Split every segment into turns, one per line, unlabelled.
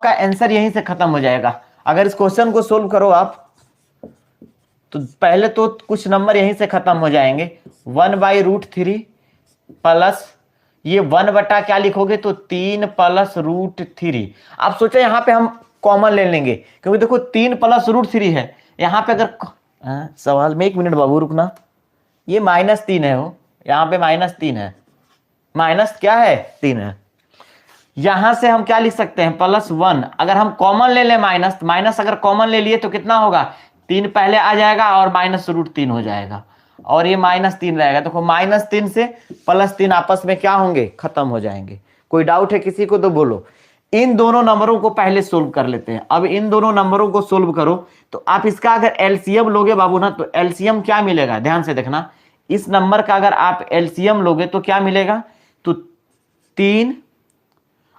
का आंसर यहीं से खत्म हो जाएगा। अगर इस क्वेश्चन को सोल्व करो आप तो पहले तो कुछ नंबर यहीं से खत्म हो जाएंगे। 1/√3 प्लस ये 1 बटा क्या लिखोगे तो 3 प्लस √3। आप सोचो यहाँ पे हम कॉमन ले लेंगे क्योंकि देखो 3 प्लस √3 है यहाँ पे। अगर सवाल में 1 मिनट बाबू रुकना, ये -3 है हो, यहाँ पे -3 है, माइनस क्या है 3 है। यहां से हम क्या लिख सकते हैं +1। अगर हम कॉमन ले लें माइनस अगर कॉमन ले लिए तो कितना होगा 3 पहले आ जाएगा और -√3 हो जाएगा और ये -3 रहेगा। देखो -3 से +3 आपस में क्या होंगे खत्म हो जाएंगे। कोई डाउट है किसी को तो बोलो। इन दोनों नंबरों को पहले सोल्व कर लेते हैं। अब इन दोनों नंबरों को सोल्व करो तो आप इसका अगर एलसीएम लोगे बाबू ना तो एलसीएम क्या मिलेगा, ध्यान से देखना। इस नंबर का अगर आप एलसीएम लोगे तो क्या मिलेगा तो 3।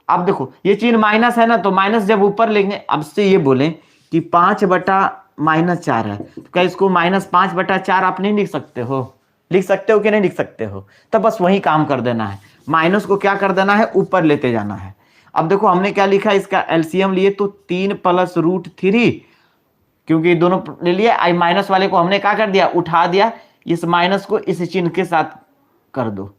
अब देखो ये चीज माइनस है ना तो माइनस जब ऊपर लेंगे, अब से ये बोले कि 5/-4 है तो क्या इसको -5/4 आप नहीं लिख सकते हो? लिख सकते हो कि नहीं लिख सकते हो? तो बस वही काम कर देना है, माइनस को क्या कर देना है ऊपर लेते जाना है। अब देखो हमने क्या लिखा इसका एलसीएम लिए तो 3 प्लस √3, क्योंकि दोनों ले लिए। आई माइनस वाले को हमने क्या कर दिया उठा दिया, इस माइनस को इस चिन्ह के साथ कर दो।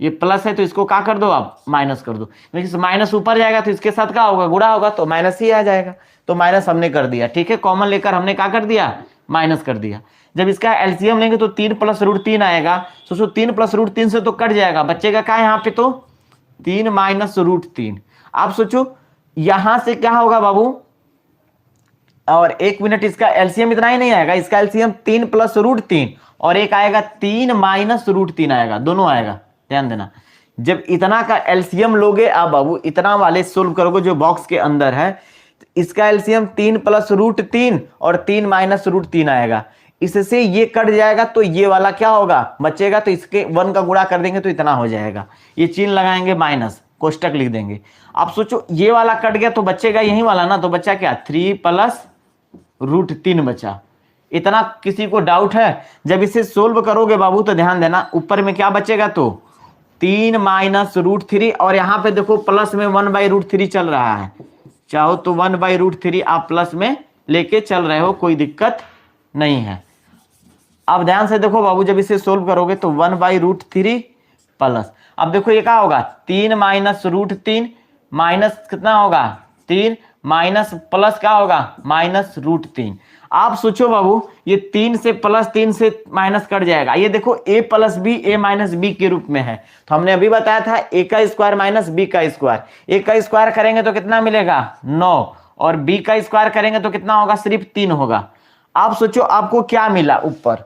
ये प्लस है तो इसको क्या कर दो आप माइनस कर दो, लेकिन माइनस ऊपर जाएगा तो इसके साथ क्या होगा गुणा होगा तो माइनस ही आ जाएगा। तो माइनस हमने कर दिया, ठीक है। कॉमन लेकर हमने क्या कर दिया माइनस कर दिया। जब इसका एलसीएम लेंगे तो 3 प्लस √3 आएगा। सोचो 3 प्लस √3 से तो कट जाएगा, बचेगा क्या यहाँ पे तो 3 माइनस √3। आप सोचो यहां से क्या होगा बाबू, और 1 मिनट, इसका एलसीएम इतना ही नहीं आएगा, इसका एलसीएम 3 प्लस √3 और एक आएगा 3 माइनस √3 आएगा, दोनों आएगा। ध्यान देना जब इतना का एलसीएम लोगे आप बाबू, इतना वाले सोल्व करोगे जो बॉक्स के अंदर है, तो इसका एलसीएम 3 प्लस √3 और 3 माइनस √3 आएगा। इससे ये कट जाएगा तो ये वाला क्या होगा बचेगा, तो इसके 1 का गुणा कर देंगे तो इतना हो जाएगा। ये चिन्ह लगाएंगे माइनस, कोष्टक लिख देंगे। आप सोचो ये वाला कट गया तो बचेगा यही वाला ना, तो बचा क्या 3 प्लस √3 बचा। इतना किसी को डाउट है? जब इसे सोल्व करोगे बाबू तो ध्यान देना ऊपर में क्या बचेगा तो 3 माइनस √3 और यहाँ पे देखो प्लस में 1/√3 चल रहा है। चाहो तो 1/√3 आप प्लस में लेके चल रहे हो, कोई दिक्कत नहीं है। अब ध्यान से देखो बाबू, जब इसे सोल्व करोगे तो 1/√3 प्लस, अब देखो ये क्या होगा 3 माइनस √3 माइनस कितना होगा 3 माइनस प्लस क्या होगा -√3। आप सोचो बाबू ये 3 से +3 से माइनस कट जाएगा। ये देखो a plus B a minus B के रूप में है, तो हमने अभी बताया था a का स्क्वायर माइनस b का स्क्वायर। a का स्क्वायर करेंगे तो कितना मिलेगा 9 और b का स्क्वायर करेंगे तो कितना होगा सिर्फ 3 होगा। आप सोचो आपको क्या मिला ऊपर,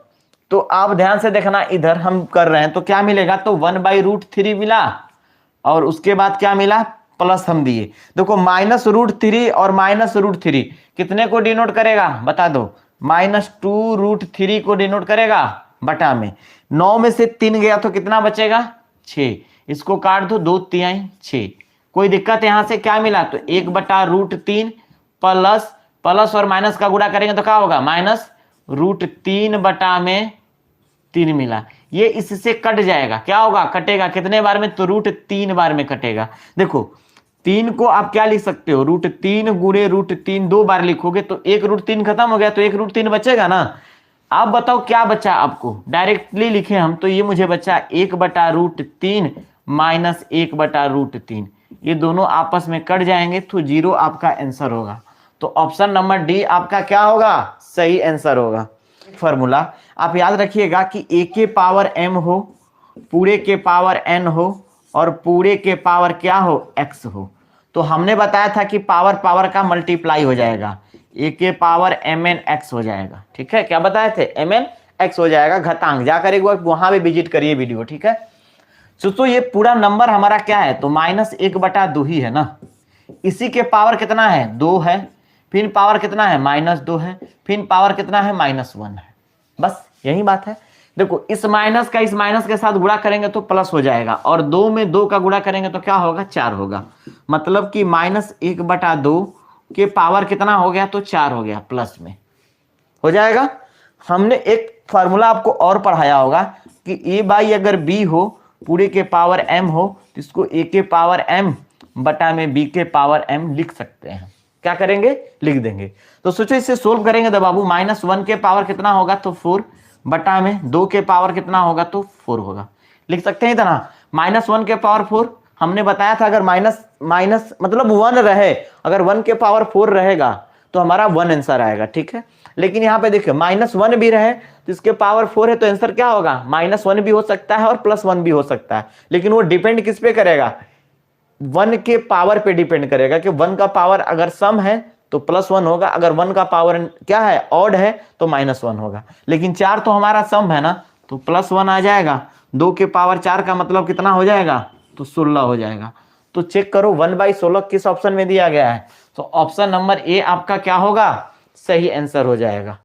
तो आप ध्यान से देखना इधर हम कर रहे हैं तो क्या मिलेगा तो 1/√3 मिला और उसके बाद क्या मिला प्लस हम दिए। देखो -√3 और -√3 कितने को डिनोट करेगा बता दो, -2√3 को डिनोट करेगा बटा में। 9 में से 3 गया तो कितना बचेगा 6, इसको काट दो 2 तिहाई 6। कोई दिक्कत यहां से क्या मिला तो 1/√3 प्लस प्लस और माइनस का गुणा करेंगे तो क्या होगा -√3 बटा में 3 मिला। ये इससे कट जाएगा, क्या होगा कटेगा कितने बार में तो √3 बार में कटेगा। देखो 3 को आप क्या लिख सकते हो √3 गुणे √3 2 बार लिखोगे तो 1 √3 खत्म हो गया तो 1 √3 बचेगा ना। आप बताओ क्या बचा आपको, डायरेक्टली लिखे हम तो ये मुझे बचा 1/√3 माइनस 1/√3। ये दोनों आपस में कट जाएंगे तो 0 आपका आंसर होगा। तो ऑप्शन नंबर डी आपका क्या होगा सही आंसर होगा। फॉर्मूला आप याद रखिएगा कि a के पावर m हो, पूरे के पावर n हो और पूरे के पावर क्या हो x हो, तो हमने बताया था कि पावर पावर का मल्टीप्लाई हो जाएगा, a के पावर mn x हो जाएगा। ठीक है, क्या बताए थे mn x हो जाएगा घातांक। जाकर एक बार वहां भी विजिट करिए वीडियो, ठीक है। तो ये पूरा नंबर हमारा क्या है तो -1/2 ही है ना। इसी के पावर कितना है 2 है, फिर पावर कितना है -2 है, फिर पावर कितना है -1 है। बस यही बात है। देखो इस माइनस का इस माइनस के साथ गुणा करेंगे तो प्लस हो जाएगा और 2 में 2 का गुणा करेंगे तो क्या होगा 4 होगा। मतलब कि -1/2 के पावर कितना हो गया तो 4 हो गया, प्लस में हो जाएगा। हमने एक फार्मूला आपको और पढ़ाया होगा कि a बाई अगर b हो पूरे के पावर m हो तो इसको a के पावर m बटा में b के पावर m लिख सकते हैं। क्या करेंगे, लिख देंगे। तो सोचो इसे सोल्व करेंगे तो बाबू -1 के पावर कितना होगा तो 4 बटा में 2 के पावर कितना होगा तो 4 होगा। लिख सकते हैं इतना, -1 के पावर 4। हमने बताया था अगर माइनस मतलब 1 रहे, अगर 1 के पावर 4 रहेगा तो हमारा 1 आंसर आएगा, ठीक है। लेकिन यहाँ पे देखिए -1 भी रहे तो इसके पावर 4 है तो आंसर क्या होगा, -1 भी हो सकता है और +1 भी हो सकता है। लेकिन वो डिपेंड किस पे करेगा, 1 के पावर पे डिपेंड करेगा कि 1 का पावर अगर सम है तो +1 होगा, अगर 1 का पावर क्या है ऑड है तो -1 होगा। लेकिन 4 तो हमारा सम है ना, तो +1 आ जाएगा। 2 के पावर 4 का मतलब कितना हो जाएगा तो 16 हो जाएगा। तो चेक करो 1/16 किस ऑप्शन में दिया गया है, तो ऑप्शन नंबर ए आपका क्या होगा, सही आंसर हो जाएगा।